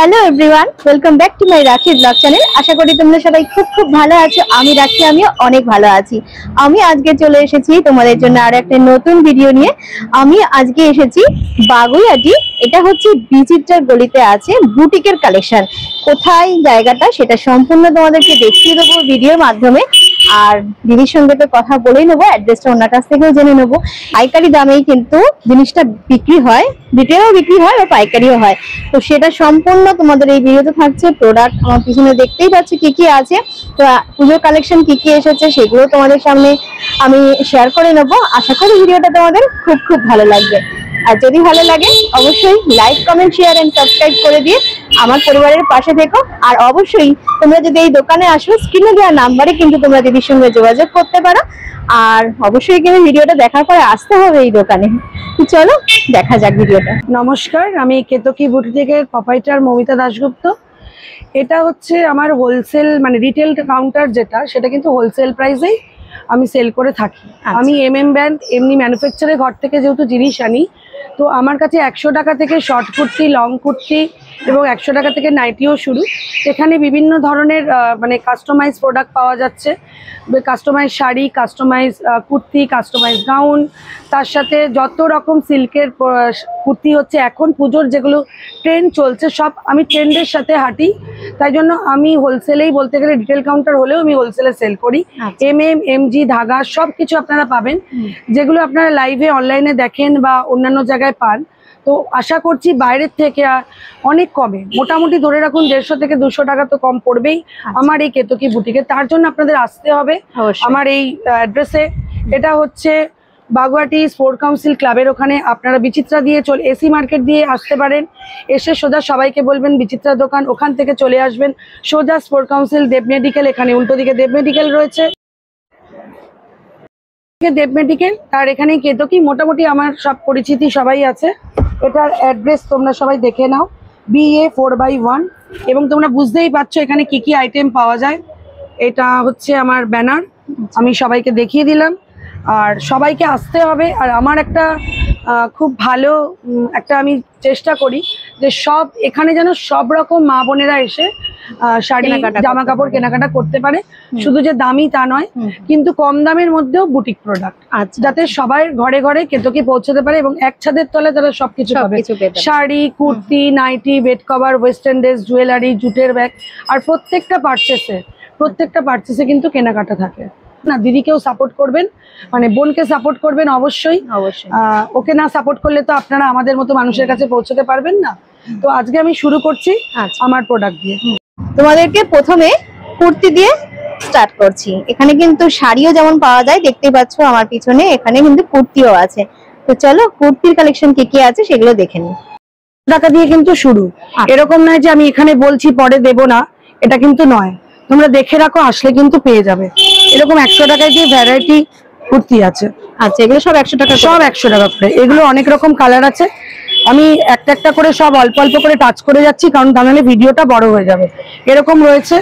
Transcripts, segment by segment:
Hello everyone, welcome back to my রাখি blog channel. আশা করি তোমরা সবাই খুব ভালো আছো। আমি রাখি, আমিও অনেক ভালো আছি। আমি আজকে চলে এসেছি তোমাদের জন্য আর একটা নতুন ভিডিও নিয়ে। আমি আজকে এসেছি বাগুইআটি। এটা হচ্ছে বিচিত্রার গলিতে আছে বুটিকের কালেকশন। কোথায় জায়গাটা সেটা সম্পূর্ণ তোমাদেরকে দেখিয়ে দেবো ভিডিওর মাধ্যমে। আর দিদির সঙ্গে তো কথা বলেই নেবো, অ্যাড্রেসটা ওনার কাছ থেকেও জেনে নেবো। পাইকারি দামেই কিন্তু জিনিসটা বিক্রি হয়, রিটেলও বিক্রি হয় বা পাইকারিও হয়। তো সেটা সম্পূর্ণ তোমাদের এই ভিডিওতে থাকছে। প্রোডাক্ট আমার পিছনে দেখতেই পাচ্ছ কি কি আছে। তো পুজোর কালেকশন কি কি এসেছে সেগুলো তোমাদের সামনে আমি শেয়ার করে নেবো। আশা করি ভিডিওটা তোমাদের খুব ভালো লাগবে। আর যদি ভালো লাগে অবশ্যই like, comment, share and subscribe করে দিয়ে আমার পরিবারের পাশে থেকো। আর অবশ্যই তোমরা যদি এই দোকানে আসো, স্ক্রিনে দেওয়া নাম্বারে কিন্তু তোমরা দিদির সঙ্গে যোগাযোগ করতে পারো। আর অবশ্যই কিন্তু ভিডিওটা দেখার পরে আসতে হবে এই দোকানে। চলো দেখা যাক ভিডিওটা। নমস্কার, আমি কেতকী বুটিকের প্রোপাইটার মমিতা দাশগুপ্ত। এটা হচ্ছে আমার হোলসেল মানে রিটেল কাউন্টার, যেটা সেটা কিন্তু হোলসেল প্রাইসেই আমি সেল করে থাকি। আমি ব্র্যান্ড এমনি ম্যানুফ্যাকচারের ঘর থেকে যেহেতু জিনিস আনি, তো আমার কাছে 100 টাকা থেকে শর্ট কুর্তি, লং কুর্তি এবং 100 টাকা থেকে নাইটিও শুরু। এখানে বিভিন্ন ধরনের মানে কাস্টমাইজ প্রোডাক্ট পাওয়া যাচ্ছে। Customize sari, customize kurti, customize gown, তার সাথে যত রকম সিল্কের কুর্তি হচ্ছে এখন পুজোর যেগুলো ট্রেন্ড চলছে, সব আমি ট্রেন্ডের সাথে হাঁটি। তাই জন্য আমি হোলসেলেই বলতে গেলে রিটেল কাউন্টার হলেও আমি হোলসেলে সেল করি। এমজি ধাগা সব কিছু আপনারা পাবেন, যেগুলো আপনারা লাইভে অনলাইনে দেখেন বা অন্যান্য জায়গায় পান। তো আশা করছি বাইরের থেকে অনেক কমে, মোটামুটি ধরে রাখুন 150 থেকে 200 টাকা তো কম পড়বেই আমার এই কেতকী বুটিকে। তার জন্য আপনাদের আসতে হবে আমার এই অ্যাড্রেসে। এটা হচ্ছে বাগুইআটি স্পোর্ট কাউন্সিল ক্লাবের ওখানে। আপনারা বিচিত্রা দিয়ে এসি মার্কেট দিয়ে আসতে পারেন। এসে সোজা সবাইকে বলবেন বিচিত্রা দোকান, ওখান থেকে চলে আসবেন সোজা স্পোর্ট কাউন্সিল দেব মেডিকেল। এখানে উল্টো দিকে দেব মেডিকেল রয়েছে, দেব মেডিকেল। তার এখানে কেতকী, মোটামুটি আমার সব পরিচিতি সবাই আছে। এটার অ্যাড্রেস তোমরা সবাই দেখে নাও, BA 4/1। এবং তোমরা বুঝতেই পারছো এখানে কি কি আইটেম পাওয়া যায়। এটা হচ্ছে আমার ব্যানার, আমি সবাইকে দেখিয়ে দিলাম। আর সবাইকে আসতে হবে। আর আমার একটা খুব ভালো একটা আমি চেষ্টা করি যে সব এখানে যেন সব রকম মা বোনেরা এসে শাড়ি, জামা কাপড় কেনাকাটা করতে পারে। শুধু যে দামি তা নয়, কিন্তু কম দামের মধ্যেও বুটিক প্রোডাক্ট, যাতে সবাই ঘরে ঘরে কেতকী পৌঁছতে পারে এবং এক ছাদের তলে তারা সবকিছু পাবে। Sari, kurti, nighty, bed cover, western dress, jewellery, জুটের ব্যাগ। আর প্রত্যেকটা পার্চেসে কিন্তু কেনাকাটা থাকে না। দিদিকেও সাপোর্ট করবেন, মানে বোনকে সাপোর্ট করবেন অবশ্যই। ওকে না সাপোর্ট করলে তো আপনারা আমাদের মতো মানুষের কাছে পৌঁছতে পারবেন না। তো আজকে আমি শুরু করছি আমার প্রোডাক্ট দিয়ে। তোমাদেরকে প্রথমে কুর্তি দিয়ে স্টার্ট করছি। এখানে কিন্তু শাড়িও যেমন পাওয়া যায়, দেখতে পাচ্ছ আমার পিছনে, এখানে কিন্তু কুর্তিও আছে। তো চলো কুর্তির কালেকশন কি কি আছে সেগুলো দেখে নিই। টাকা দিয়ে কিন্তু শুরু, এরকম নয় যে আমি এখানে বলছি পরে দেব না, এটা কিন্তু নয়। তোমরা দেখে রাখো, আসলে কিন্তু পেয়ে যাবে। এরকম 100 টাকায় দিয়ে ভ্যারাইটি কুর্তি আছে। আচ্ছা, এগুলো সব 100 টাকা, সব 100 টাকা করে। এগুলো অনেক রকম কালার আছে। আমি একটা করে সব অল্প অল্প করে টাচ করে যাচ্ছি, কারণ তা নাহলে ভিডিওটা বড় হয়ে যাবে। এরকম রয়েছে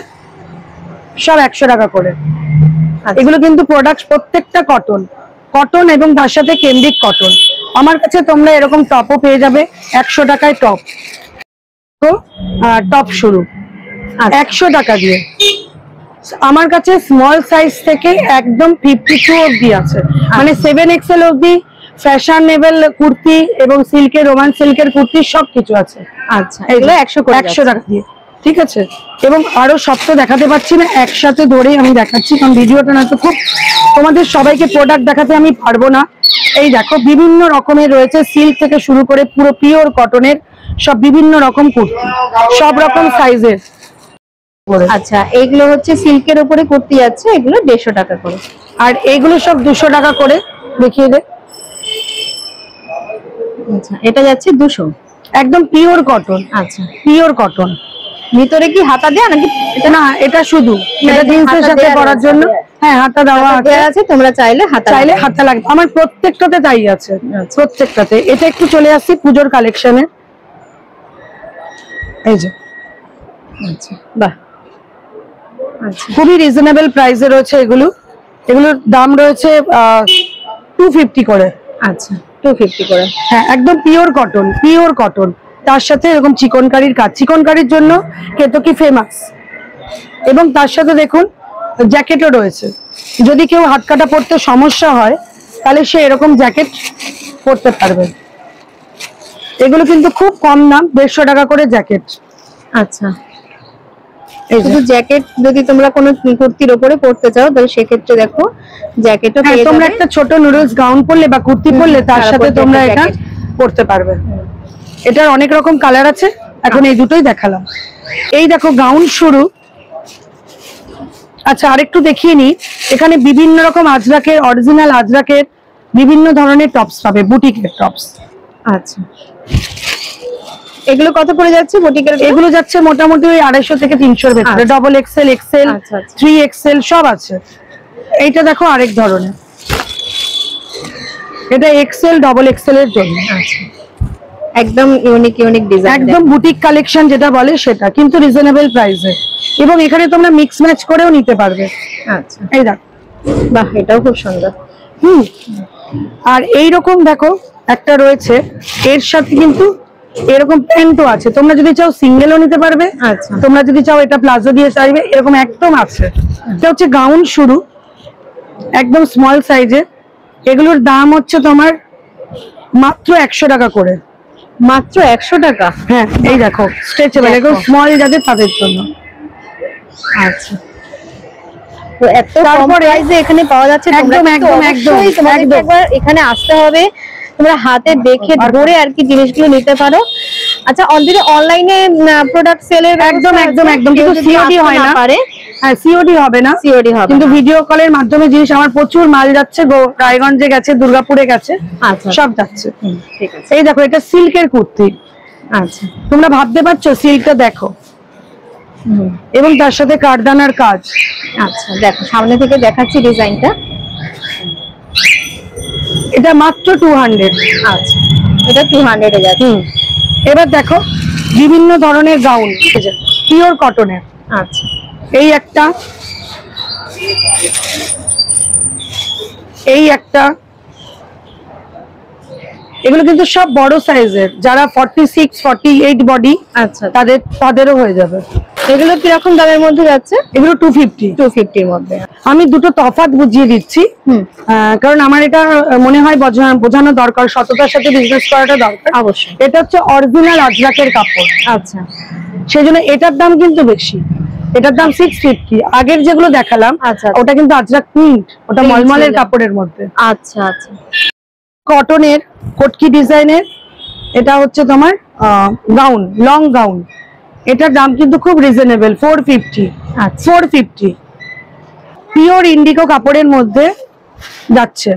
সব 100 টাকা করে। এগুলো কিন্তু প্রোডাক্ট প্রত্যেকটা কটন এবং তার সাথে কেন্দ্রিক কটন। আমার কাছে তোমরা এরকম টপও পেয়ে যাবে 100 টাকায়। টপ শুরু 100 টাকা দিয়ে। আমার কাছে স্মল সাইজ থেকে একদম 52 অব্দি আছে, মানে 7XL অব্দি ফ্যাশনেবল কুর্তি এবং সিল্কের, রোমান সিল্কের কুর্তি সবকিছু আছে। আচ্ছা, এগুলো 100 টাকা দিয়ে, ঠিক আছে। এবং আরো সব তো দেখাতে পারছি না, একসাথে ধরেই আমি দেখাচ্ছি, কারণ ভিডিওটা না তো খুব তোমাদের সবাইকে প্রোডাক্ট দেখাতে আমি পারবো না। এই দেখো বিভিন্ন রকমের রয়েছে, সিল্ক থেকে শুরু করে পুরো পিওর কটনের সব বিভিন্ন রকম কুর্তি, সব রকম সাইজের। আচ্ছা, এইগুলো হচ্ছে সিল্কের উপরে কুর্তি আছে, এগুলো 150 টাকা করে। আর এগুলো সব 200 টাকা করে। দেখিয়ে দে। আচ্ছা, এটা যাচ্ছে 200, একদম পিওর কটন। আচ্ছা, পিওর কটন। ভিতরে কি হাতা দেয়া নাকি? না, এটা শুধু এটা জিন্সের সাথে পরার জন্য। হ্যাঁ, হাতা দেওয়া আছে, তোমরা চাইলে হাতা লাগবে। আমার প্রত্যেকটাতে তাই আছে, প্রত্যেকটাতে। এটা একটু চলে আসছি পুজোর কালেকশনে। এই যে, আচ্ছা, বাহ, আচ্ছা, খুবই রিজনেবল প্রাইসে রয়েছে এগুলো। এগুলোর দাম রয়েছে 250 করে। আচ্ছা, 250 করে। হ্যাঁ, একদম পিওর কটন। তার সাথে এরকম চিকনকারির কাজ, চিকনকারির জন্য কেতকি ফেমাস। এবং তার সাথে দেখুন জ্যাকেটও রয়েছে, যদি কেউ হাত কাটা পরতে সমস্যা হয় তাহলে সে এরকম জ্যাকেট পরতে পারবে। এগুলো কিন্তু খুব কম দাম, 150 টাকা করে জ্যাকেট। আচ্ছা, শুধু জ্যাকেট যদি তোমরা কোনো কুর্তির উপরে পরতে চাও তাহলে সেক্ষেত্রে দেখো জ্যাকেটও পেয়ে যাবে। তোমরা একটা ছোট নুডলস গাউন পরলে বা কুর্তি পরলে তার সাথে তোমরা এটা পরতে পারবে। এটার অনেক রকম কালার আছে, এখন এই দুটোই দেখালাম। এই দেখো গাউন শুরু। আচ্ছা, আরেকটু দেখিয়ে নি, এখানে বিভিন্ন রকম আজরাকের, অরিজিনাল আজরাকের বিভিন্ন ধরনের টপস পাবে, বুটিকের টপস। আচ্ছা, এগুলো কত পড়ে যাচ্ছে বুটিকের? এগুলো যাচ্ছে মোটামুটি ওই 250 থেকে 300 এর ভেতরে। ডবল এক্সেল, এক্সেল, 3XL সব আছে। এইটা দেখো আরেক ধরনের, এটা এক্সেল, ডবল এক্সেল এর জন্য। আচ্ছা, একদম ইউনিক ইউনিক ডিজাইন, একদম বুটিক কালেকশন যেটা বলে সেটা, কিন্তু রিজনেবল প্রাইসে। এবং এখানে তোমরা মিক্স ম্যাচ করেও নিতে পারবে। আচ্ছা, এই দেখো, বাহ, এটাও খুব সুন্দর। আর এই রকম দেখো একটা রয়েছে, এর সাথে কিন্তু এরকম প্যান্টও আছে, তোমরা যদি চাও সিঙ্গেলও নিতে পারবে। আচ্ছা, তোমরা যদি চাও এটা প্লাজো দিয়ে চাইবে, এরকম একদম আছে। এটা হচ্ছে গাউন শুরু, একদম স্মল সাইজে। এগুলোর দাম হচ্ছে তোমার মাত্র 100 টাকা করে। মাত্র 100 টাকা? হ্যাঁ, এই দেখো স্ট্রেচেবল, এগুলো স্মল যাদের তাদের জন্য। আচ্ছা, তো এত কম প্রাইসে এখানে পাওয়া যাচ্ছে। একদম একদম একদম তোমাদেরকে একবার এখানে আসতে হবে, তোমরা হাতে দেখে ধরে আর কি জিনিসগুলো নিতে পারো। আচ্ছা, অলরেডি অনলাইনে প্রোডাক্ট সেলের একদম একদম একদম, কিন্তু সিওডি হয় না। হ্যাঁ, সিওডি হবে না, সিওডি হবে, কিন্তু ভিডিও কলের মাধ্যমে জিনিস, আমার প্রচুর মাল যাচ্ছে, রায়গঞ্জে গেছে, দুর্গাপুরে গেছে, আচ্ছা সব যাচ্ছে। ঠিক আছে। এই দেখো, এটা সিল্কের কুর্তি। আচ্ছা, তোমরা ভাবতে পারছো, সিল্কটা দেখো, এবং তার সাথে কারদানার কাজ। আচ্ছা, দেখো সামনে থেকে দেখাচ্ছি ডিজাইনটা। এটা মাত্র 200। আচ্ছা, এটা 200 এ যাচ্ছে। এবার দেখো বিভিন্ন ধরনের গাউন, পিওর কটনের। আচ্ছা, এই একটা, এই একটা, এগুলো কিন্তু সব বড় সাইজের, যারা 46, 48 বডি, আচ্ছা, তাদেরও হয়ে যাবে। এগুলো কিরকম দামের মধ্যে যাচ্ছে? এগুলো 250। 250 এর মধ্যে। আমি দুটো তফাৎ বুঝিয়ে দিচ্ছি, কারণ আমার এটা মনে হয় বোঝানো দরকার, সততার সাথে বিজনেস করাটা দরকার। অবশ্যই। এটা হচ্ছে অরিজিনাল আজরাকের কাপড়। আচ্ছা, সেজন্য এটার দাম কিন্তু বেশি, এটার দাম 650। আগের যেগুলো দেখালাম ওটা কিন্তু আজরাক প্রিন্ট, ওটা মলমলের কাপড়ের মধ্যে। আচ্ছা আচ্ছা, কটনের কটকি ডিজাইনের, এটা হচ্ছে তোমার গাউন, লং গাউন। এটার দাম কিন্তু খুব রিজনেবল, 450। 450 পিওর ইন্ডিগো কাপড়ের মধ্যে যাচ্ছে।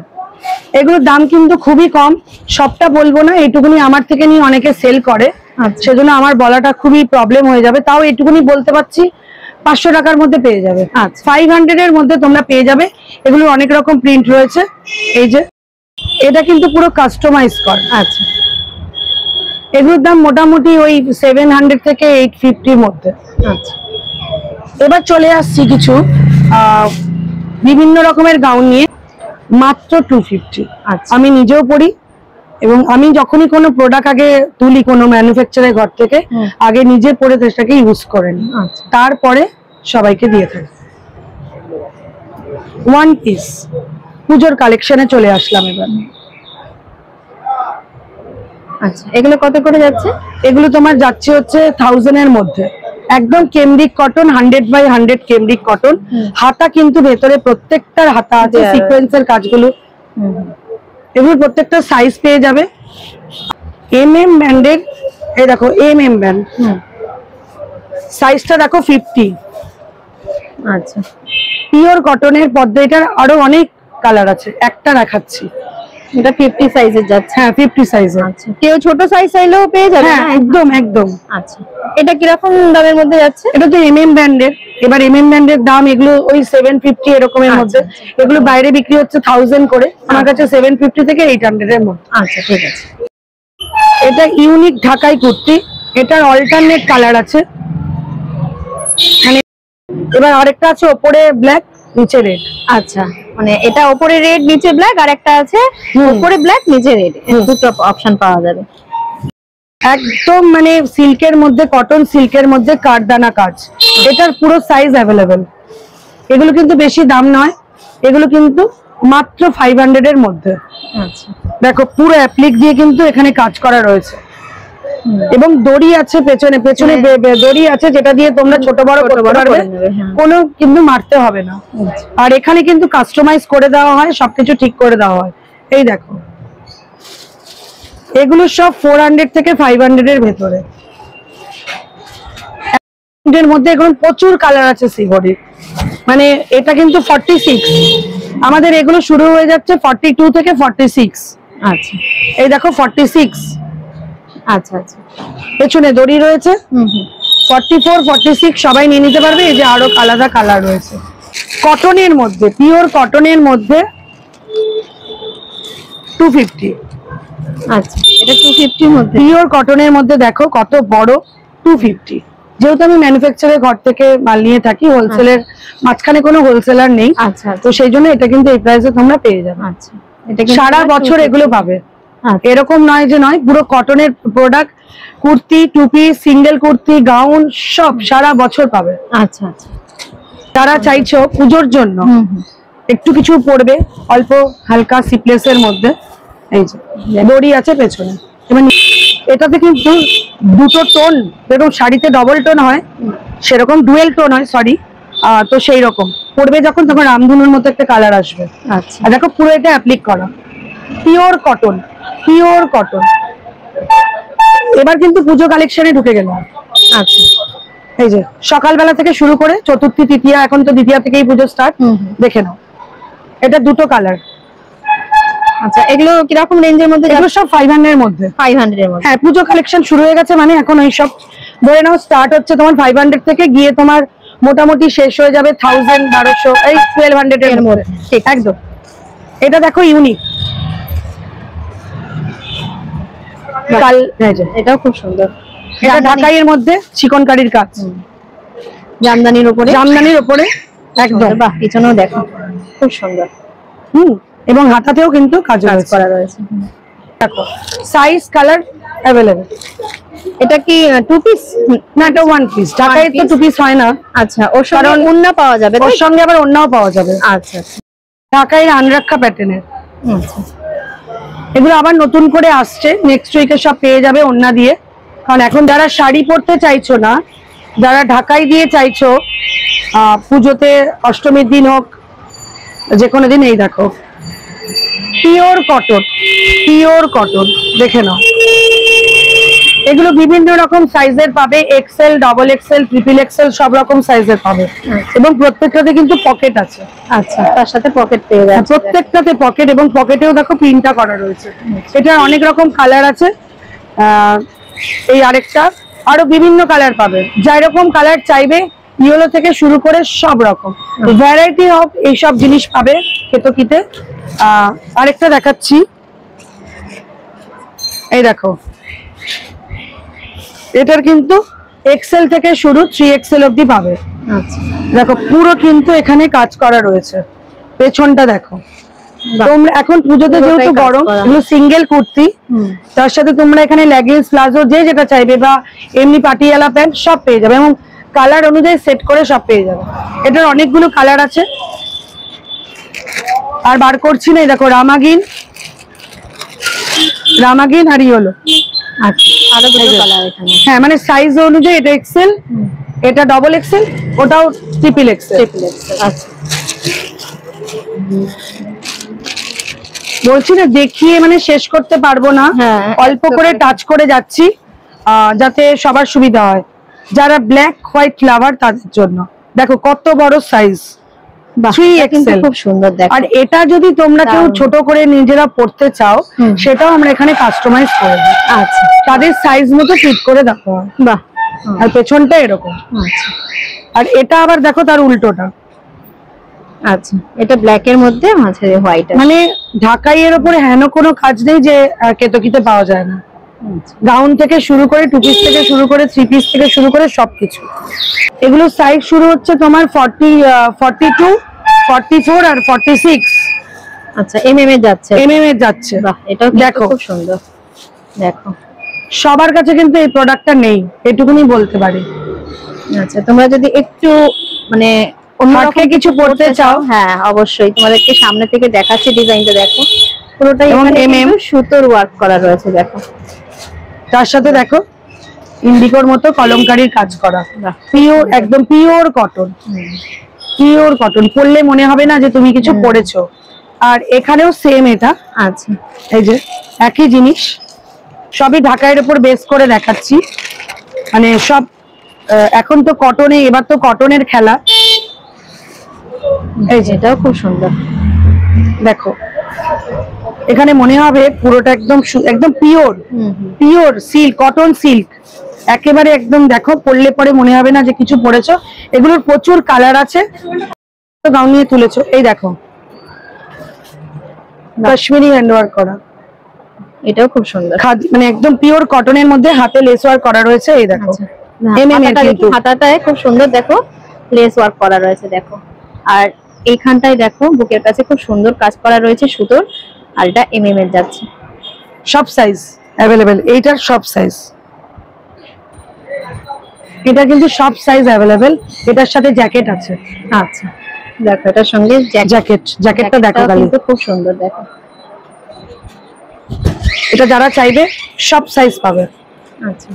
এগুলোর দাম কিন্তু খুবই কম, সবটা বলবো না, এইটুকুনি আমার থেকে নিয়ে অনেকে সেল করে, সেজন্য আমার বলাটা খুবই প্রবলেম হয়ে যাবে। তাও এইটুকুনি বলতে পারছি, 500 টাকার মধ্যে পেয়ে যাবে। 500 এর মধ্যে তোমরা পেয়ে যাবে। এগুলো অনেক রকম প্রিন্ট রয়েছে। এই যে এটা কিন্তু পুরো কাস্টমাইজ করা। আচ্ছা, এগুলোর দাম মোটামুটি ওই 700 থেকে 850 মধ্যে। আচ্ছা, এবার চলে আসছি কিছু বিভিন্ন রকমের গাউন নিয়ে, মাত্র 250। আমি নিজেও পরি, এবং আমি যখনই কোনো প্রোডাক্ট আগে তুলি কোনো ম্যানুফ্যাকচারের ঘর থেকে, আগে নিজে পরে সেটাকে ইউজ করেন, তারপরে সবাইকে দিয়ে থাকি। ওয়ান পিস পুজোর কালেকশনে চলে আসলাম এবার। আচ্ছা, এগুলো কত করে যাচ্ছে? এগুলো তোমার যাচ্ছে হচ্ছে 1000 এর মধ্যে, একদম কেমব্রিক কটন, 100/100 কেমব্রিক কটন। হাতা কিন্তু ভেতরে প্রত্যেকটার হাতা আছে, সিকোয়েন্সের কাজগুলো। এগুলো প্রত্যেকটা সাইজ পেয়ে যাবে। MM ব্যান্ডের, এই দেখো MM ব্যান্ড, সাইজটা দেখো 50। আচ্ছা, পিওর কটনের পদ্মা, এটার আরো অনেক কালার আছে, একটা দেখাচ্ছি। এটা 50 সাইজের যাচ্ছে। হ্যাঁ, 50 সাইজের। আচ্ছা, কেউ ছোট সাইজ চাইলেও পেয়ে যাবে? হ্যাঁ, একদম একদম। আচ্ছা, এটা কিরকম দামের মধ্যে যাচ্ছে? এটা তো MM ব্র্যান্ডের। এবার MM ব্র্যান্ডের দাম এগুলো ওই 750 এরকমের মধ্যে। এগুলো বাইরে বিক্রি হচ্ছে 1000 করে, আমার কাছে 750 থেকে 800 এর মধ্যে। আচ্ছা, ঠিক আছে। এটা ইউনিক ঢাকাই কুর্তি, এটার অল্টারনেট কালার আছে। মানে এবার আরেকটা আছে ওপরে ব্ল্যাক, নিচে রেড। আচ্ছা, মানে এটা উপরে রেড নিচে ব্ল্যাক, আর একটা আছে উপরে ব্ল্যাক নিচে রেড, দুটো অপশন পাওয়া যাবে। একদম মানে সিল্কের মধ্যে, কটন সিল্কের মধ্যে কারদানা কাজ, এটার পুরো সাইজ অ্যাভেলেবেল। এগুলো কিন্তু বেশি দাম নয়, এগুলো কিন্তু মাত্র 500 এর মধ্যে। আচ্ছা, দেখো পুরো অ্যাপ্লিক দিয়ে কিন্তু এখানে কাজ করা রয়েছে, এবং দড়ি আছে পেছনে, পেছনে দড়ি আছে যেটা দিয়ে তোমরা ছোট বড় করতে পারবে, কোনো কিন্তু মারতে হবে না। আর এখানে কিন্তু কাস্টমাইজ করে দেওয়া হয়, সবকিছু ঠিক করে দেওয়া হয়। এই দেখো, এগুলো সব 400 থেকে 500 এর ভেতরে। এর মধ্যে এখন প্রচুর কালার আছে সিভরি, মানে এটা কিন্তু 46, আমাদের এগুলো শুরু হয়ে যাচ্ছে 42 থেকে 46। আচ্ছা, এই দেখো 46। আচ্ছা আচ্ছা, পেছনে দড়ি রয়েছে। 44, 46 সবাই নিয়ে নিতে পারবে। এই যে আরো আলাদা কালার রয়েছে কটনের মধ্যে, পিওর কটনের মধ্যে 250। আচ্ছা, এটা 250 এর মধ্যে, পিওর কটনের মধ্যে দেখো কত বড়, 250। যেহেতু আমি ম্যানুফ্যাকচারের ঘর থেকে মাল নিয়ে থাকি, হোলসেলের মাঝখানে কোনো হোলসেলার নেই। আচ্ছা, তো সেই জন্য এটা কিন্তু এই প্রাইসে তোমরা পেয়ে যাবে। আচ্ছা, এটা কিন্তু সারা বছর এগুলো পাবে, এরকম নয় যে নয়, পুরো কটনের প্রোডাক্ট, কুর্তি, টুপি, সিঙ্গেল কুর্তি, গাউন সব সারা বছর পাবে। আচ্ছা আচ্ছা, তারা চাইছো পুজোর জন্য একটু কিছু পড়বে অল্প হালকা সিপলেসের মধ্যে, এই যে দড়ি আছে পেছনে। এবং এটাতে কিন্তু দুটো টোন, যেরকম শাড়িতে ডবল টোন হয় সেরকম ডুয়েল টোন হয়, সরি। তো সেই রকম পড়বে যখন, তখন রামধনুর মতো একটা কালার আসবে। আচ্ছা, আর দেখো পুরো এটা অ্যাপ্লিক করা, পিওর কটন, পিওর কটন। এবার কিন্তু পুজো কালেকশনে ঢুকে গেলাম। আচ্ছা, এই যে সকালবেলা থেকে শুরু করে চতুর্থী, তৃতীয়া, এখন তো দ্বিতীয়া থেকেই পুজো স্টার্ট। দেখে নাও, এটা দুটো কালার। আচ্ছা, এগুলো কিরকম রেঞ্জের মধ্যে? এগুলো সব 500 এর মধ্যে। 500 এর মধ্যে, হ্যাঁ, পুজো কালেকশন শুরু হয়ে গেছে মানে এখন ওই সব ধরে নাও স্টার্ট হচ্ছে তোমার 500 থেকে, গিয়ে তোমার মোটামুটি শেষ হয়ে যাবে 1000, 1200, এই 1200 এর মধ্যে। ঠিক, একদম। এটা দেখো ইউনিক, এটাও খুব সুন্দর। এটা ঢাকাইয়ের মধ্যে চিকনকারির কাজ, জামদানির উপরে, জামদানির উপরে একদম। বাহ, পিছনেও দেখো খুব সুন্দর। এবং হাতাতেও কিন্তু কাজ করা রয়েছে। দেখো সাইজ কালার অ্যাভেলেবেল। এটা কি 2 পিস? না, এটা 1 পিস। ঢাকায় তো 2 পিস হয় না। আচ্ছা, ওর সঙ্গে ওড়না পাওয়া যাবে, ওর সঙ্গে আবার ওড়নাও পাওয়া যাবে। আচ্ছা, ঢাকায় আনরাক্ষা প্যাটার্নের। আচ্ছা, এগুলো আবার নতুন করে আসছে, নেক্সট উইকে সব পেয়ে যাবে ওড়না দিয়ে। কারণ এখন যারা শাড়ি পরতে চাইছো না, যারা ঢাকাই দিয়ে চাইছো পুজোতে, অষ্টমীর দিন হোক, যে কোনো দিন, এই দেখো পিওর কটন, পিওর কটন, দেখে নাও। এগুলো বিভিন্ন রকম সাইজের পাবে, XL, double XL, triple XL, সব রকম সাইজের পাবে। এবং প্রত্যেকটাতে কিন্তু পকেট আছে। আচ্ছা, তার সাথে পকেট পেয়ে যাচ্ছে। প্রত্যেকটাতে পকেট, এবং পকেটেও দেখো প্রিন্টটা করা রয়েছে। এটা অনেক রকম কালার আছে। এই আরেকটা, আরো বিভিন্ন কালার পাবে, যাই রকম কালার চাইবে, ইয়েলো থেকে শুরু করে সব রকম ভ্যারাইটি অফ এইসব জিনিস পাবে কেতকিতে। আরেকটা দেখাচ্ছি, এই দেখো, এটার কিন্তু এক্সেল থেকে শুরু 3XL অবধি পাবে। আচ্ছা, দেখো পুরো কিন্তু এখানে কাজ করা রয়েছে, পেছনটা দেখো। তোমরা এখন পুজোতে যেহেতু গরম, এগুলো সিঙ্গেল কুর্তি, তার সাথে তোমরা এখানে লেগিংস, প্লাজো, যে যেটা চাইবে, বা এমনি পাটিয়ালা প্যান্ট সব পেয়ে যাবে, এবং কালার অনুযায়ী সেট করে সব পেয়ে যাবে। এটার অনেকগুলো কালার আছে, আর বার করছি না। দেখো রামাগিন, রামাগিন আর ইয়েলো। আচ্ছা, আরো দুটো কালার এখানে। হ্যাঁ, মানে সাইজ অনুযায়ী এটা এক্সেল, এটা ডবল এক্সেল, ওটাও ট্রিপল এক্সেল। আচ্ছা, বলছি না, দেখিয়ে মানে শেষ করতে পারবো না, অল্প করে টাচ করে যাচ্ছি যাতে সবার সুবিধা হয়। যারা ব্ল্যাক হোয়াইট লাভার তাদের জন্য দেখো কত বড় সাইজ, 3XL, খুব সুন্দর দেখো। আর এটা যদি তোমরা কেউ ছোট করে নিজেরা পড়তে চাও, সেটাও আমরা এখানে কাস্টমাইজ করে দিই। আচ্ছা, তাদের সাইজ মতো ফিট করে দেখো। বাহ, আর পেছনটা এরকম। আচ্ছা, আর এটা আবার দেখো তার উল্টোটা। আচ্ছা, এটা ব্ল্যাক এর মধ্যে মাঝে হোয়াইট, মানে ঢাকাই এর উপরে হেন কোনো কাজ নেই যে কেতকিতে পাওয়া যায় না। গাউন থেকে শুরু করে, 2 পিস থেকে শুরু করে, 3 পিস থেকে শুরু করে সবকিছু। এগুলো সাইজ শুরু হচ্ছে তোমার 40, 42, 44 আর 46। আচ্ছা, এমএম এ যাচ্ছে, এমএম এ যাচ্ছে। বাহ, এটাও দেখো খুব সুন্দর। দেখো সবার কাছে কিন্তু এই প্রোডাক্টটা নেই, এটুকুনি বলতে পারি। আচ্ছা, তোমরা যদি একটু মানে অন্যরকম কিছু পড়তে চাও, হ্যাঁ অবশ্যই তোমাদেরকে সামনে থেকে দেখাচ্ছি। ডিজাইনটা দেখো, পুরোটাই এবং এখানে MM কিন্তু সুতোর ওয়ার্ক করা রয়েছে দেখো। তার সাথে দেখো ইন্ডিগোর মতো কলমকারীর কাজ করা, পিওর, একদম পিওর কটন, পিওর কটন। পরলে মনে হবে না যে তুমি কিছু পরেছো। আর এখানেও সেম এটা। আচ্ছা, এই যে একই জিনিস, সবই ঢাকাইয়ের উপর বেস করে দেখাচ্ছি। মানে সব এখন তো কটনে, এবার তো কটনের খেলা। এই যে এটাও খুব সুন্দর দেখো, এখানে মনে হবে পুরোটা একদম একদম pure, pure silk, cotton silk একেবারে একদম। দেখো পরলে পরে মনে হবে না যে কিছু পরেছো। এগুলোর প্রচুর কালার আছে। তো গাউন নিয়ে তুলেছো, এই দেখো কাশ্মীরি হ্যান্ড ওয়ার্ক করা, এটাও খুব সুন্দর। মানে একদম পিওর কটনের মধ্যে হাতে লেস ওয়ার্ক করা রয়েছে। এই দেখো হাতাটায় খুব সুন্দর দেখো লেস ওয়ার্ক করা রয়েছে দেখো। আর এইখানটায় দেখো বুকের কাছে খুব সুন্দর কাজ করা রয়েছে সুতোর। আর এটা MM এর যাচ্ছে। সব সাইজ অ্যাভেলেবেল, এইটার সব সাইজ। এটা কিন্তু সব সাইজ অ্যাভেলেবেল। এটার সাথে জ্যাকেট আছে। আচ্ছা দেখো, এটার সঙ্গে জ্যাকেটটা দেখো, কিন্তু খুব সুন্দর দেখো। এটা যারা চাইবে সব সাইজ পাবে। আচ্ছা,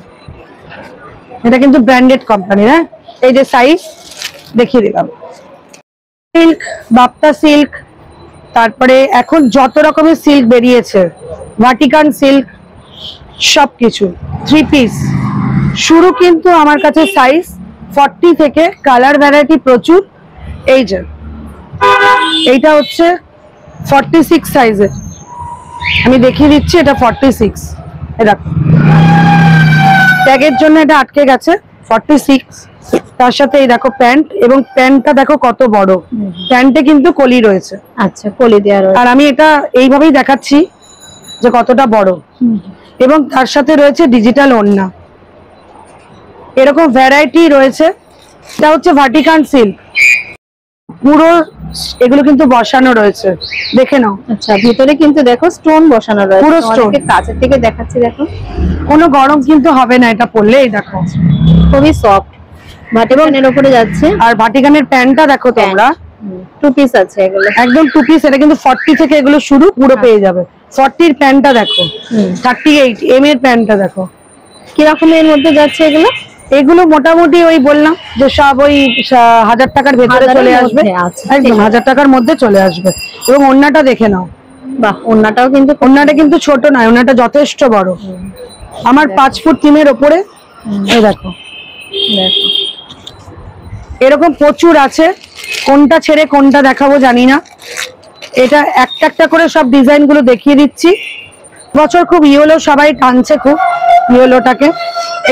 এটা কিন্তু ব্র্যান্ডেড কোম্পানি। হ্যাঁ, এই যে সাইজ দেখিয়ে দিলাম। সিল্ক, বাপ্তা সিল্ক, তারপরে এখন যত রকমের সিল্ক বেরিয়েছে, ভাটিকান সিল্ক, সবকিছু 3 পিস শুরু কিন্তু আমার কাছে সাইজ 40 থেকে, কালার ভ্যারাইটি প্রচুর। এই যে এইটা হচ্ছে 46 সাইজের, আমি দেখিয়ে দিচ্ছি। এটা 46, এটা ট্যাগের জন্য এটা আটকে গেছে 46। তার সাথে এই দেখো প্যান্ট, এবং প্যান্টটা দেখো কত বড়, প্যান্টে কিন্তু কলি রয়েছে। আচ্ছা, কলি দেওয়া রয়েছে। আর আমি এটা এইভাবেই দেখাচ্ছি যে কতটা বড়। এবং তার সাথে রয়েছে ডিজিটাল ওড়না, এরকম ভ্যারাইটি রয়েছে। এটা হচ্ছে ভাটিকান সিল্ক, পুরো এগুলো কিন্তু বসানো রয়েছে, দেখে নাও। আচ্ছা, ভিতরে কিন্তু দেখো স্টোন বসানো রয়েছে, পুরো স্টোন। কাছের থেকে দেখাচ্ছি দেখো, কোনো গরম কিন্তু হবে না এটা পরলে। এই দেখো খুবই সফট, ভাটিকানের উপরে যাচ্ছে। আর ভাটিকানের প্যান্টটা দেখো তোমরা, 2 পিস আছে এগুলো, একদম 2 পিস। এটা কিন্তু 40 থেকে এগুলো শুরু, পুরো পেয়ে যাবে। 40 প্যান্টটা দেখো, 38 এর প্যান্টটা দেখো কি রকমের মধ্যে যাচ্ছে এগুলো। এগুলো মোটামুটি ওই বললাম যে সব ওই 1000 টাকার ভেতরে চলে আসবে, একদম 1000 টাকার মধ্যে চলে আসবে। এবং ওড়নাটা দেখে নাও, বাহ, ওড়নাটা কিন্তু ছোট নয়, ওড়নাটা যথেষ্ট বড়। আমার 5 ফুট 3 ওপরে। এই দেখো, দেখো এরকম প্রচুর আছে, কোনটা ছেড়ে কোনটা দেখাবো জানি না। এটা একটা একটা করে সব ডিজাইন গুলো দেখিয়ে দিচ্ছি। বছর খুব ইয়েলো সবাই টানছে, খুব ইয়েলোটাকে।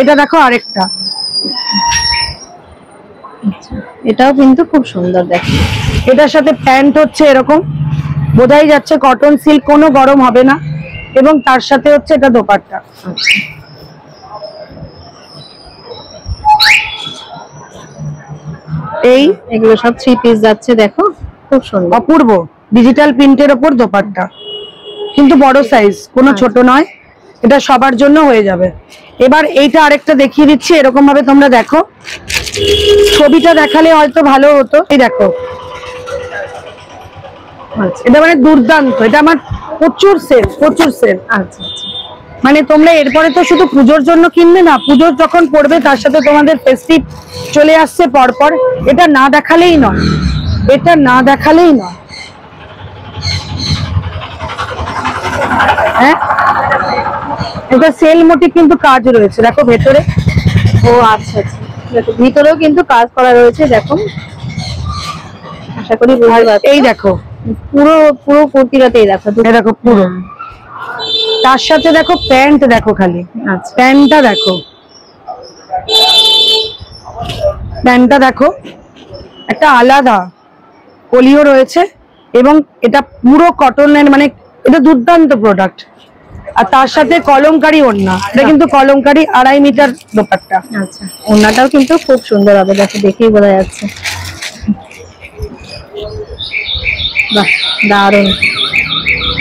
এটা দেখো আরেকটা, এটাও কিন্তু খুব সুন্দর দেখো। এটার সাথে প্যান্ট হচ্ছে এরকম, বোঝাই যাচ্ছে কটন সিল্ক, কোনো গরম হবে না। এবং তার সাথে হচ্ছে এটা দোপাট্টা। এই এগুলো সব 3 পিস যাচ্ছে দেখো, খুব সুন্দর অপূর্ব ডিজিটাল প্রিন্টের ওপর দোপাট্টা, কিন্তু বড় সাইজ, কোনো ছোট নয়। এটা সবার জন্য হয়ে যাবে। এবার এইটা আরেকটা দেখিয়ে দিচ্ছি, এরকম ভাবে তোমরা দেখো। ছবিটা দেখালে হয়তো ভালো হতো। এই দেখো, এটা মানে দুর্দান্ত, এটা আমার প্রচুর সেল, প্রচুর সেল। আচ্ছা আচ্ছা, মানে তোমরা এরপরে তো শুধু পুজোর জন্য কিনবে না, পুজোর যখন পড়বে তার সাথে তোমাদের ফেস্টিভ চলে আসছে পরপর, এটা না দেখালেই নয়, এটা না দেখালেই নয়। হ্যাঁ, এটা সেল মোটিভ কিন্তু কাজ রয়েছে, দেখো ভেতরে। ও আচ্ছা আচ্ছা, দেখো ভিতরেও কিন্তু কাজ করা রয়েছে দেখো, আশা করি বুঝতে পারছো। এই দেখো পুরো পুরো কুর্তিটাতেই দেখো, এই দেখো পুরো। তার সাথে দেখো প্যান্ট দেখো, খালি আচ্ছা প্যান্টটা দেখো, প্যান্টটা দেখো একটা আলাদা কলিও রয়েছে। এবং এটা পুরো কটনের, মানে এটা দুর্দান্ত প্রোডাক্ট। আর তার সাথে কলমকারী ওড়না, এটা কিন্তু কলমকারী 2.5 মিটার দোপাট্টা। আচ্ছা, ওড়নাটাও কিন্তু খুব সুন্দর হবে, দেখো দেখেই বোঝা যাচ্ছে। বাহ, দারুণ।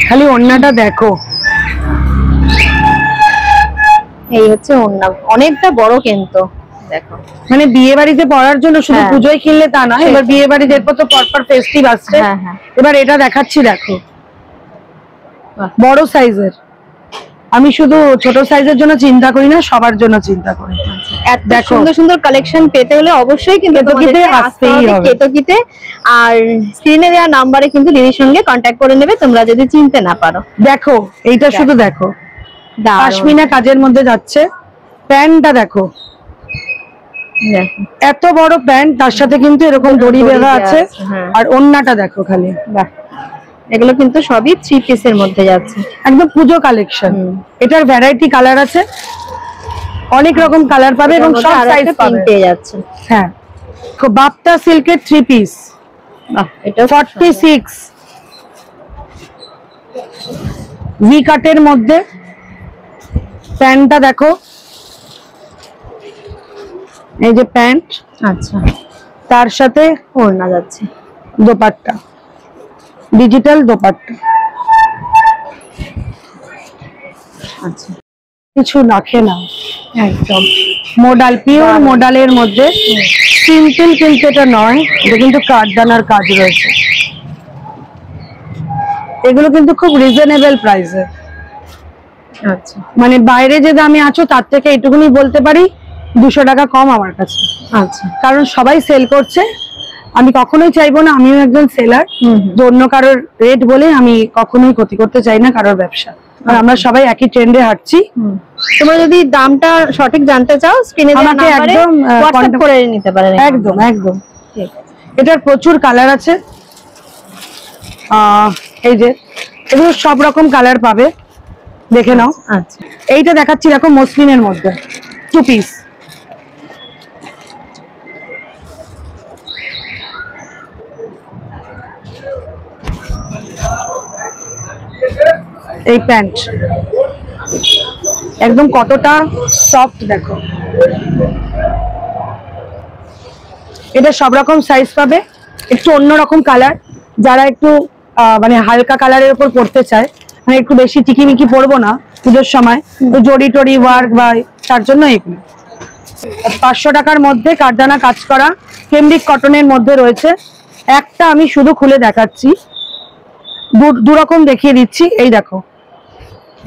খালি ওড়নাটা দেখো, এই হচ্ছে ওড়না, অনেকটা বড় কিন্তু দেখো, মানে বিয়ে বাড়িতে পরার জন্য শুধু হ্যাঁ। পুজোয় কিনলে তা না, এবার বিয়ে বাড়িতে এরপর তো পরপর ফেস্টিভ আসছে। হ্যাঁ হ্যাঁ এবার এটা দেখাচ্ছি দেখো, বাহ। বড় সাইজের। আমি শুধু ছোট সাইজের জন্য চিন্তা করি না, সবার জন্য চিন্তা করি। এত দেখো। সুন্দর সুন্দর কালেকশন পেতে হলে অবশ্যই কিন্তু কেতকিতে আসতেই হবে। কেতকিতে, আর স্ক্রিনে দেওয়া নাম্বারে কিন্তু দিদির সঙ্গে কন্ট্যাক্ট করে নেবে তোমরা যদি চিনতে না পারো। দেখো এইটা শুধু দেখো, দারুণ। পশমিনা কাজের মধ্যে যাচ্ছে। প্যান্টটা দেখো, দেখো। এত বড় প্যান্ট, তার সাথে কিন্তু এরকম দড়ি বেঁধা আছে। হ্যাঁ। আর ওড়নাটা দেখো খালি, বাহ, এগুলো কিন্তু সবই 3 পিসের মধ্যে যাচ্ছে, একদম পুজো কালেকশন। এটার ভ্যারাইটি কালার আছে, অনেক রকম কালার পাবে এবং সব সাইজ পাবে। পেয়ে যাচ্ছে। হ্যাঁ, বাপ্তা সিল্কের 3 পিস, বাহ, এটা 46 ভি কাটের মধ্যে। প্যান্টটা দেখো, এই যে প্যান্ট, আচ্ছা, তার সাথে ওড়না যাচ্ছে, দোপাট্টা, ডিজিটাল দোপাট্টা। আচ্ছা কিছু রাখে না, একদম মডাল, পিওর মডালের মধ্যে। সিম্পল কিন্তু এটা নয়, এটা কিন্তু কাঠদানার কাজ রয়েছে। এগুলো কিন্তু খুব রিজনেবল প্রাইসে, আচ্ছা মানে বাইরে যে দামে আছো তার থেকে এইটুকুনি বলতে পারি 200 টাকা কম আমার কাছে। আচ্ছা, কারণ সবাই সেল করছে, আমি কখনোই চাইবো না, আমিও একজন সেলার, যে অন্য কারোর রেট বলে আমি কখনোই ক্ষতি করতে চাই না কারোর ব্যবসা। আর আমরা সবাই একই ট্রেন্ডে হাঁটছি। তোমরা যদি দামটা সঠিক জানতে চাও স্ক্রিনে দেওয়া আমাকে নাম্বারে একদম হোয়াটসঅ্যাপ করে নিতে পারেন। একদম একদম। ঠিক আছে। এটার প্রচুর কালার আছে, এই যে এগুলো সব রকম কালার পাবে, দেখে নাও। আচ্ছা, এইটা দেখাচ্ছি দেখো, মসলিনের মধ্যে 2 পিস। এই প্যান্ট একদম কতটা সফট দেখো। এটা সব রকম সাইজ পাবে, একটু অন্যরকম কালার। যারা একটু মানে হালকা কালারের উপর পড়তে চায়, মানে একটু বেশি টিকিমিকি পরবো না পুজোর সময়, তো জড়ি টড়ি ওয়ার্ক বা তার জন্য এগুলো 500 টাকার মধ্যে কাঠদানা কাজ করা কেমব্রিক কটনের মধ্যে রয়েছে। একটা আমি শুধু খুলে দেখাচ্ছি, দু রকম দেখিয়ে দিচ্ছি। এই দেখো,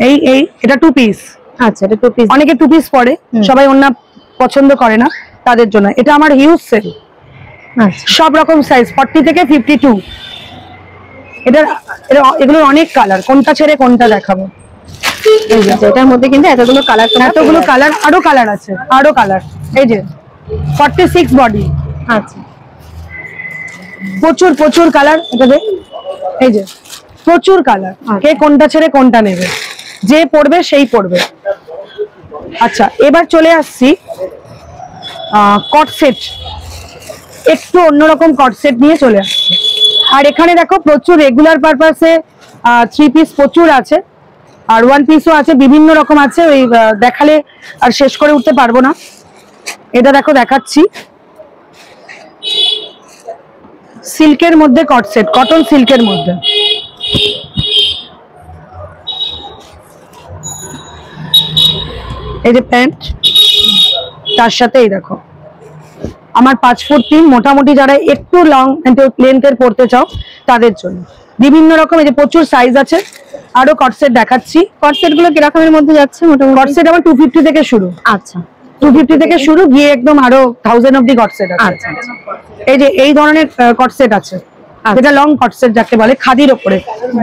এই এই এটা 2 পিস। আচ্ছা, এটা 2 পিস। অনেকে 2 পিস পরে, সবাই ওড়না পছন্দ করে না, তাদের জন্য এটা আমার হিউজ সেল। আচ্ছা, সব রকম সাইজ 40 থেকে 52। এগুলোর অনেক কালার, কোনটা ছেড়ে কোনটা দেখাবো। এটার মধ্যে কিন্তু এতগুলো কালার, এতগুলো কালার, আরো কালার আছে, আরো কালার। এই যে 46 বডি। আচ্ছা, প্রচুর প্রচুর কালার এটাতে, এই যে প্রচুর কালার। কে কোনটা ছেড়ে কোনটা নেবে, যে পড়বে সেই পড়বে। আচ্ছা, এবার চলে আসছি কট সেট, একটু অন্যরকম কট সেট নিয়ে চলে আসছি। আর এখানে দেখো প্রচুর রেগুলার পারপাসে 3 পিস প্রচুর আছে, আর 1 পিসও আছে, বিভিন্ন রকম আছে। ওই দেখালে আর শেষ করে উঠতে পারবো না। এটা দেখো দেখাচ্ছি, সিল্কের মধ্যে কট সেট, কটন সিল্কের মধ্যে। এই যে প্যান্ট, তার সাথে এই দেখো আমার 5 ফুট 3, মোটামুটি যারা একটু লং লেন্থের পড়তে চাও তাদের জন্য বিভিন্ন রকম, এই যে প্রচুর সাইজ আছে। আরো কট সেট দেখাচ্ছি। কট সেট গুলো কিরকমের মধ্যে যাচ্ছে মোটামুটি? কট সেট আমার 250 থেকে শুরু। আচ্ছা, 250 থেকে শুরু গিয়ে একদম আরো 1000 অব্দি কট সেট আছে। আচ্ছা, এই যে এই ধরনের কট সেট আছে, যেটা লং কট সেট যাকে বলে, খাদির ওপরে।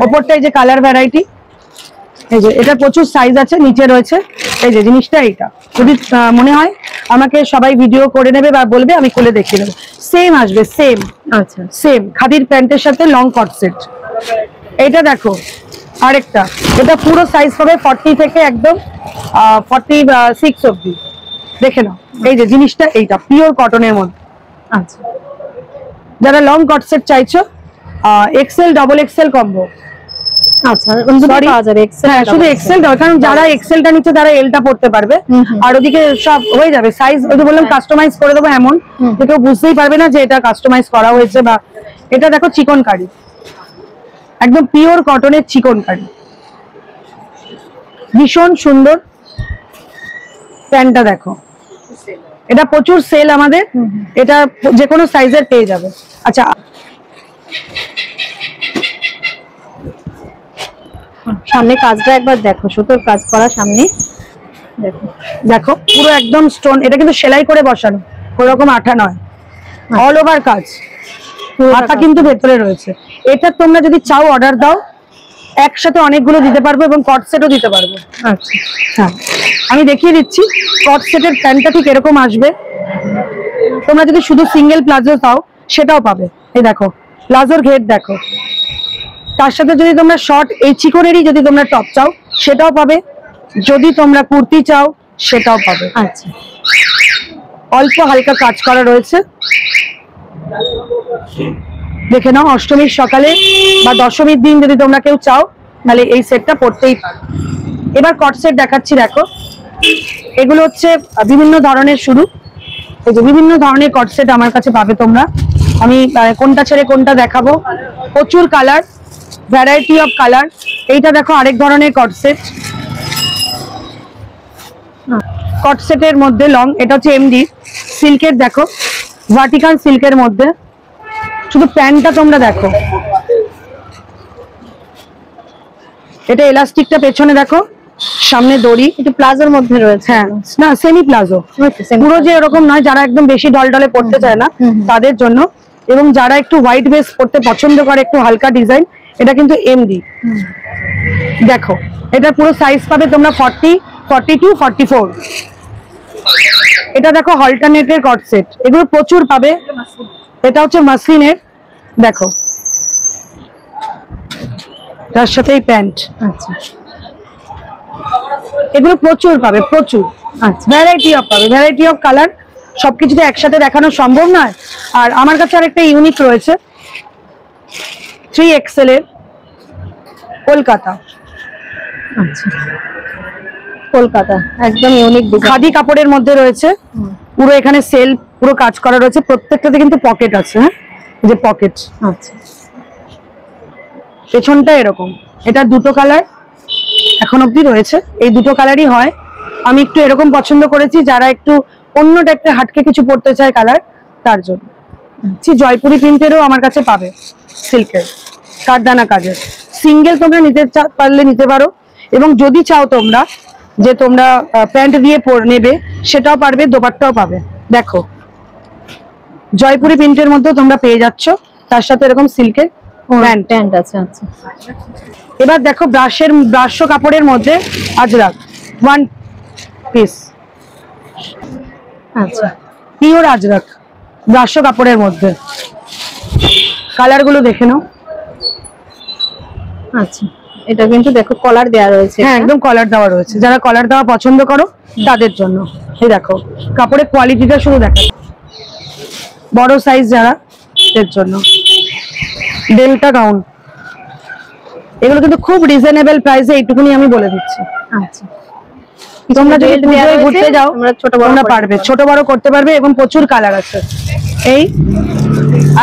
ওপরটা এই যে কালার ভ্যারাইটি, এই যে এটা প্রচুর সাইজ আছে, নিচে রয়েছে। এই যে জিনিসটা এইটা, যদি মনে হয় আমাকে সবাই ভিডিও করে নেবে বা বলবে, আমি খুলে দেখিয়ে দেবো। সেম আসবে, সেম। আচ্ছা, সেম খাদির প্যান্টের সাথে লং কট সেট। এইটা দেখো আরেকটা, এটা পুরো সাইজ পাবে 40 থেকে একদম 46 অব্দি। দেখে নাও, এই যে জিনিসটা এইটা পিওর কটনের মধ্যে। আচ্ছা, যারা লং কট সেট চাইছো, এক্সেল ডাবল এক্সেল কম্বো। আচ্ছা, পাওয়া যাবে এক্সেল? হ্যাঁ, শুধু এক্সেল দাও, কারণ যারা এক্সেলটা নিচ্ছে তারা এলটা পড়তে পারবে, আর ওদিকে সব হয়ে যাবে সাইজ। ওই যে বললাম কাস্টমাইজ করে দেবো, এমন যে কেউ বুঝতেই পারবে না যে এটা কাস্টমাইজ করা হয়েছে। বা এটা দেখো চিকন কারি, একদম পিওর কটনের চিকন কারি, ভীষণ সুন্দর। প্যান্টটা দেখো, এটা প্রচুর সেল আমাদের, এটা যে কোনো সাইজের পেয়ে যাবে। আচ্ছা, সামনে কাজটা একবার দেখো, সুতোর কাজ করা সামনে, দেখো দেখো পুরো একদম স্টোন, এটা কিন্তু সেলাই করে বসানো, ওরকম আঠা নয়, অল ওভার কাজ, আঠা কিন্তু ভেতরে রয়েছে। এটা তোমরা যদি চাও অর্ডার দাও, একসাথে অনেকগুলো দিতে পারবো এবং কট সেটও দিতে পারবো। আচ্ছা, হ্যাঁ, আমি দেখিয়ে দিচ্ছি কট সেটের প্যান্টটা ঠিক এরকম আসবে। তোমরা যদি শুধু সিঙ্গেল প্লাজো চাও সেটাও পাবে। এই দেখো প্লাজোর ঘের দেখো, তার সাথে যদি তোমরা শর্ট এই চিকনেরই যদি তোমরা টপ চাও সেটাও পাবে, যদি তোমরা কুর্তি চাও সেটাও পাবে। আচ্ছা, অল্প হালকা কাজ করা রয়েছে, দেখে নাও। অষ্টমীর সকালে বা দশমীর দিন যদি তোমরা কেউ চাও তাহলে এই সেটটা পরতেই পারো। এবার কট সেট দেখাচ্ছি, দেখো এগুলো হচ্ছে বিভিন্ন ধরনের, শুরু এই যে বিভিন্ন ধরনের কট সেট আমার কাছে পাবে তোমরা। আমি কোনটা ছেড়ে কোনটা দেখাবো, প্রচুর কালার, ভ্যারাইটি অফ কালার। এইটা দেখো আরেক ধরনের কট সেট, কট সেটের মধ্যে লং, এটা হচ্ছে এমডি সিল্কের, দেখো ভার্টিকাল সিল্কের মধ্যে। শুধু প্যান্টটা তোমরা দেখো, এটা এলাস্টিকটা পেছনে দেখো, সামনে দড়ি, একটু প্লাজোর মধ্যে রয়েছে। হ্যাঁ না সেমি প্লাজো, পুরো যে এরকম নয়, যারা একদম বেশি ডলডলে পড়তে চায় না তাদের জন্য, এবং যারা একটু হোয়াইট বেস পড়তে পছন্দ করে, একটু হালকা ডিজাইন, এটা কিন্তু এমডি। দেখো এটা পুরো সাইজ পাবে তোমরা 40, 42, 44। এটা দেখো অল্টারনেটের কট সেট, এগুলো প্রচুর পাবে। এটা হচ্ছে মাসলিনের, দেখো তার সাথে এই প্যান্ট। আচ্ছা, এগুলো প্রচুর পাবে, প্রচুর। আচ্ছা, ভ্যারাইটি অফ পাবে, ভ্যারাইটি অফ কালার, সবকিছু তো একসাথে দেখানো সম্ভব নয়। আর আমার কাছে আরেকটা ইউনিক রয়েছে 3XL এর, কলকাতা। আচ্ছা, কলকাতা একদম ইউনিক ডিজাইন, খাদি কাপড়ের মধ্যে রয়েছে, পুরো এখানে সেল, পুরো কাজ করা রয়েছে, প্রত্যেকটাতে কিন্তু পকেট আছে। হ্যাঁ, যে পকেট, আচ্ছা, পেছনটা এরকম। এটা দুটো কালার এখন অবধি রয়েছে, এই দুটো কালারই হয়। আমি একটু এরকম পছন্দ করেছি, যারা একটু অন্য টাইপের হাটকে কিছু পড়তে চায় কালার, তার জন্য। জয়পুরি প্রিন্টেরও আমার কাছে পাবে, সিল্কের কাঠদানা কাজের। সিঙ্গেল তোমরা নিতে পারলে নিতে পারো, এবং যদি চাও তোমরা যে তোমরা প্যান্ট দিয়ে নেবে সেটাও পারবে, দোপাট্টাও পাবে। দেখো জয়পুরি প্রিন্টের মধ্যে তোমরা পেয়ে যাচ্ছ, তার সাথে এরকম সিল্কের প্যান্ট আছে। আচ্ছা, এবার দেখো ব্রাশ্য কাপড়ের মধ্যে আজরাক ওয়ান পিস, আচ্ছা, পিওর আজরাক ব্রাশ্য কাপড়ের মধ্যে। কালার গুলো দেখে নাও। আচ্ছা, এটা কিন্তু দেখো কলার দেওয়া রয়েছে। হ্যাঁ, একদম কলার দেওয়া রয়েছে, যারা কলার দেওয়া পছন্দ করো তাদের জন্য। এই দেখো কাপড়ের কোয়ালিটিটা শুধু দেখো, বড় সাইজ যারা, এর জন্য। ডেল্টা গাউন, এগুলো কিন্তু খুব রিজনেবল প্রাইসে, এইটুকুনি আমি বলে দিচ্ছি। আচ্ছা, তোমরা যদি পুজোয় ঘুরতে যাও তোমরা পারবে, ছোট বড় করতে পারবে, এবং প্রচুর কালার আছে। এই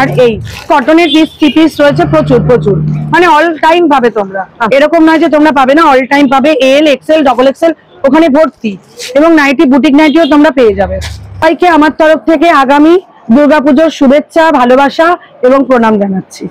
আর এই কটনের পিস, 3 পিস রয়েছে, প্রচুর প্রচুর, মানে অল টাইম পাবে তোমরা। এরকম নয় যে তোমরা পাবে না, অল টাইম পাবে। এল, এক্সেল, ডবল এক্সেল ওখানে ভর্তি, এবং নাইটি, বুটিক নাইটিও তোমরা পেয়ে যাবে। সবাইকে আমার তরফ থেকে আগামী দুর্গাপুজোর শুভেচ্ছা, ভালোবাসা এবং প্রণাম জানাচ্ছি।